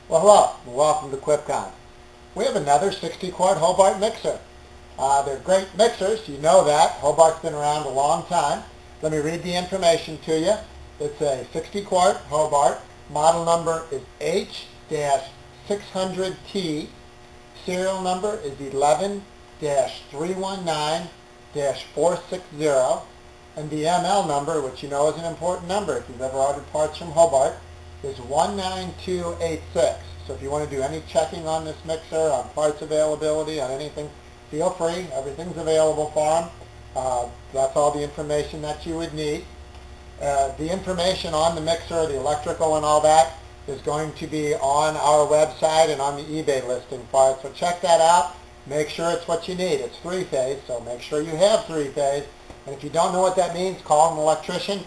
Well, hello, and welcome to QuipCon. We have another 60-quart Hobart mixer. They're great mixers, you know that. Hobart's been around a long time. Let me read the information to you. It's a 60-quart Hobart. Model number is H-600T. Serial number is 11-319-460. And the ML number, which you know is an important number if you've ever ordered parts from Hobart, is 19286. So if you want to do any checking on this mixer, on parts availability, on anything, feel free. Everything's available for them. That's all the information that you would need. The information on the mixer, the electrical and all that, is going to be on our website and on the eBay listing for it. So check that out. Make sure it's what you need. It's three-phase, so make sure you have three-phase. And if you don't know what that means, call an electrician.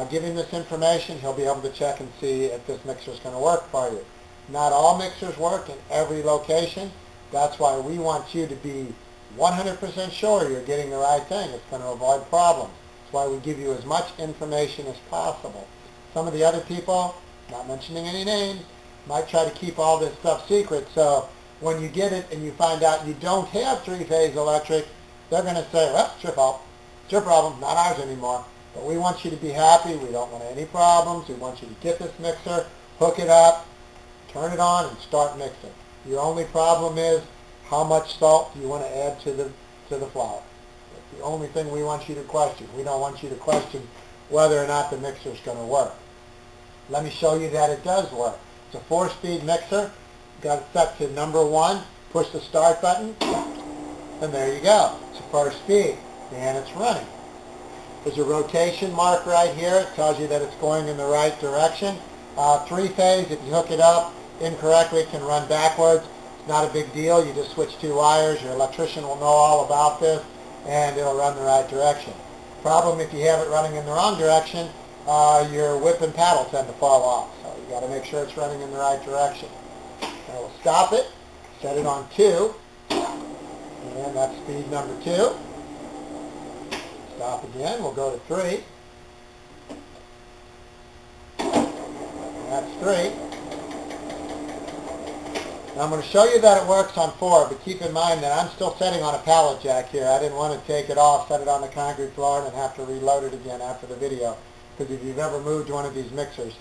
Give him this information. He'll be able to check and see if this mixer is going to work for you. Not all mixers work in every location. That's why we want you to be 100% sure you're getting the right thing. It's going to avoid problems. That's why we give you as much information as possible. Some of the other people, not mentioning any names, might try to keep all this stuff secret. So when you get it and you find out you don't have three-phase electric, they're going to say, well, it's your fault. It's your problem, not ours anymore. But we want you to be happy. We don't want any problems. We want you to get this mixer, hook it up, turn it on, and start mixing. Your only problem is how much salt do you want to add to the flour. That's the only thing we want you to question. We don't want you to question whether or not the mixer is going to work. Let me show you that it does work. It's a 4-speed mixer. Got it set to number 1. Push the start button, and there you go. It's a first speed, and it's running. There's a rotation mark right here. It tells you that it's going in the right direction. Three-phase, if you hook it up incorrectly, it can run backwards. It's not a big deal. You just switch 2 wires. Your electrician will know all about this, and it'll run the right direction. Problem if you have it running in the wrong direction, your whip and paddle tend to fall off. So you got to make sure it's running in the right direction. And we'll stop it, set it on 2, and that's speed number 2. Stop again, we'll go to 3. That's 3. Now I'm going to show you that it works on 4, but keep in mind that I'm still setting on a pallet jack here. I didn't want to take it off, set it on the concrete floor, and then have to reload it again after the video. Because if you've ever moved one of these mixers,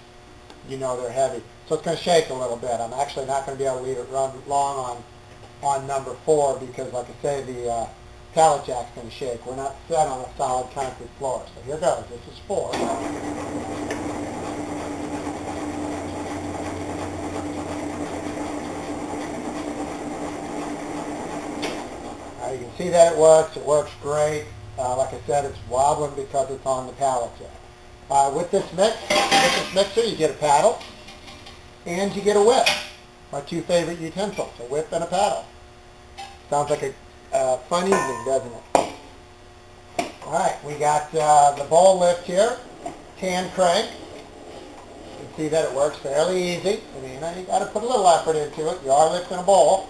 you know they're heavy. So it's going to shake a little bit. I'm actually not going to be able to leave it run long on number 4 because, like I say, the pallet jack's going to shake. We're not set on a solid concrete floor. So here goes. This is 4. You can see that it works. It works great. Like I said, it's wobbling because it's on the pallet jack. With this mixer, you get a paddle and you get a whip. My 2 favorite utensils, a whip and a paddle. Sounds like a fun evening, doesn't it? All right, we got the bowl lift here, hand crank. You can see that it works fairly easy. I mean, you got to put a little effort into it. You are lifting a bowl.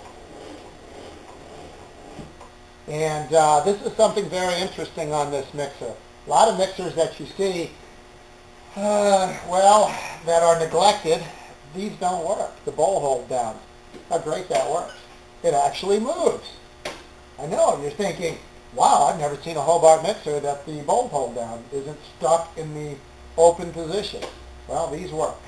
And this is something very interesting on this mixer. A lot of mixers that you see, that are neglected, these don't work. The bowl hold down. How great that works. It actually moves. I know, you're thinking, wow, I've never seen a Hobart mixer that the bowl hold down isn't stuck in the open position. Well, these work.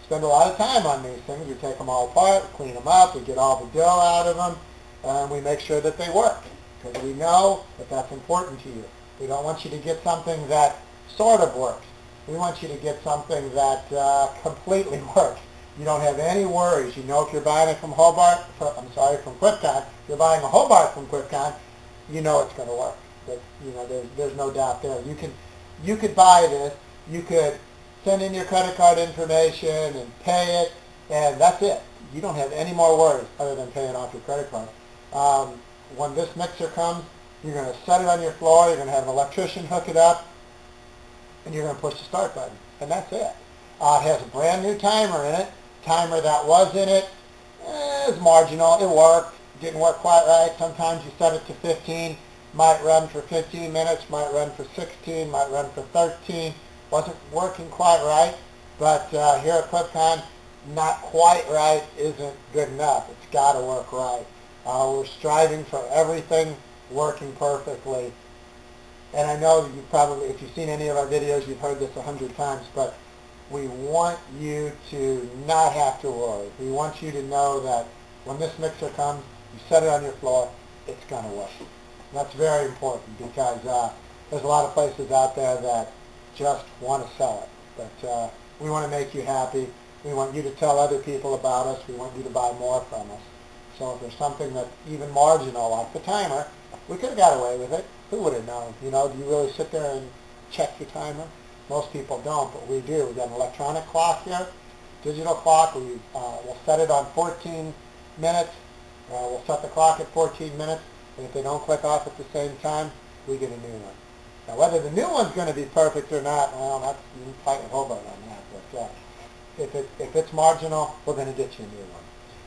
Spend a lot of time on these things. We take them all apart, clean them up, we get all the dough out of them, and we make sure that they work, because we know that that's important to you. We don't want you to get something that sort of works. We want you to get something that completely works. You don't have any worries. You know if you're buying it from from QuipCon, if you're buying a Hobart from QuipCon, you know it's going to work. There's no doubt there. You could buy this. You could send in your credit card information and pay it, and that's it. You don't have any more worries other than paying off your credit card. When this mixer comes, you're going to set it on your floor, you're going to have an electrician hook it up, and you're going to push the start button, and that's it. It has a brand new timer in it. Timer that was in it is marginal. It worked. Didn't work quite right. Sometimes you set it to 15, might run for 15 minutes, might run for 16, might run for 13. Wasn't working quite right, but here at QuipCon, not quite right isn't good enough. It's got to work right. We're striving for everything working perfectly. And I know that you probably, if you've seen any of our videos, you've heard this 100 times, but we want you to not have to worry. We want you to know that when this mixer comes, you set it on your floor, it's going to work. And that's very important because there's a lot of places out there that just want to sell it. But we want to make you happy. We want you to tell other people about us. We want you to buy more from us. So if there's something that's even marginal, like the timer, we could have got away with it. Who would have known? You know, do you really sit there and check your timer? Most people don't, but we do. We've got an electronic clock here, digital clock. We'll set it on 14 minutes. We'll set the clock at 14 minutes, and if they don't click off at the same time, we get a new one. Now, whether the new one's going to be perfect or not, well, that's, you can fight with Hobart on that. But if it's marginal, we're going to get you a new one.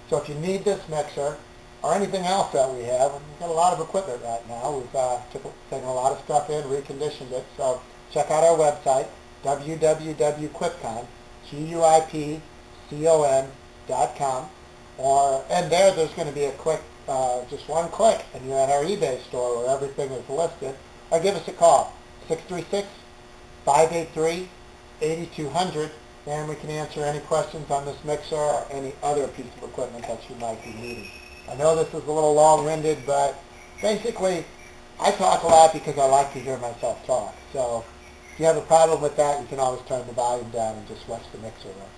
So if you need this mixer or anything else that we have, we've got a lot of equipment right now. We've taken a lot of stuff in, reconditioned it. So check out our website, www.quipcon, QUIPCON.com. And there's going to be a quick, just one click, and you're at our eBay store where everything is listed. Or give us a call, 636-583-8200, and we can answer any questions on this mixer or any other piece of equipment that you might be needing. I know this is a little long-winded, but basically, I talk a lot because I like to hear myself talk. So if you have a problem with that, you can always turn the volume down and just watch the mixer run.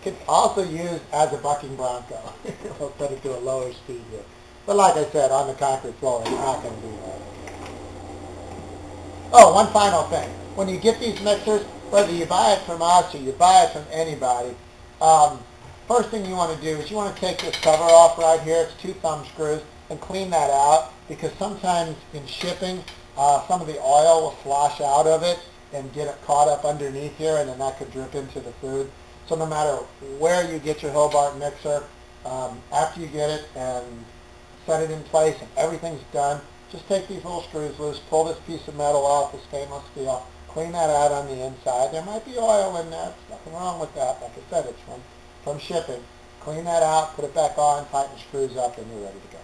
It's also used as a bucking bronco. We'll put it to a lower speed here. But like I said, on the concrete floor, it's not going to do that. Oh, one final thing. When you get these mixers, whether you buy it from us or you buy it from anybody, first thing you want to do is you want to take this cover off right here. It's 2 thumb screws, and clean that out, because sometimes in shipping, some of the oil will slosh out of it and get it caught up underneath here, and then that could drip into the food. So no matter where you get your Hobart mixer, after you get it and set it in place and everything's done, just take these little screws loose, pull this piece of metal off, the stainless steel, clean that out on the inside. There might be oil in there. There's nothing wrong with that. Like I said, it's from shipping. Clean that out, put it back on, tighten the screws up, and you're ready to go.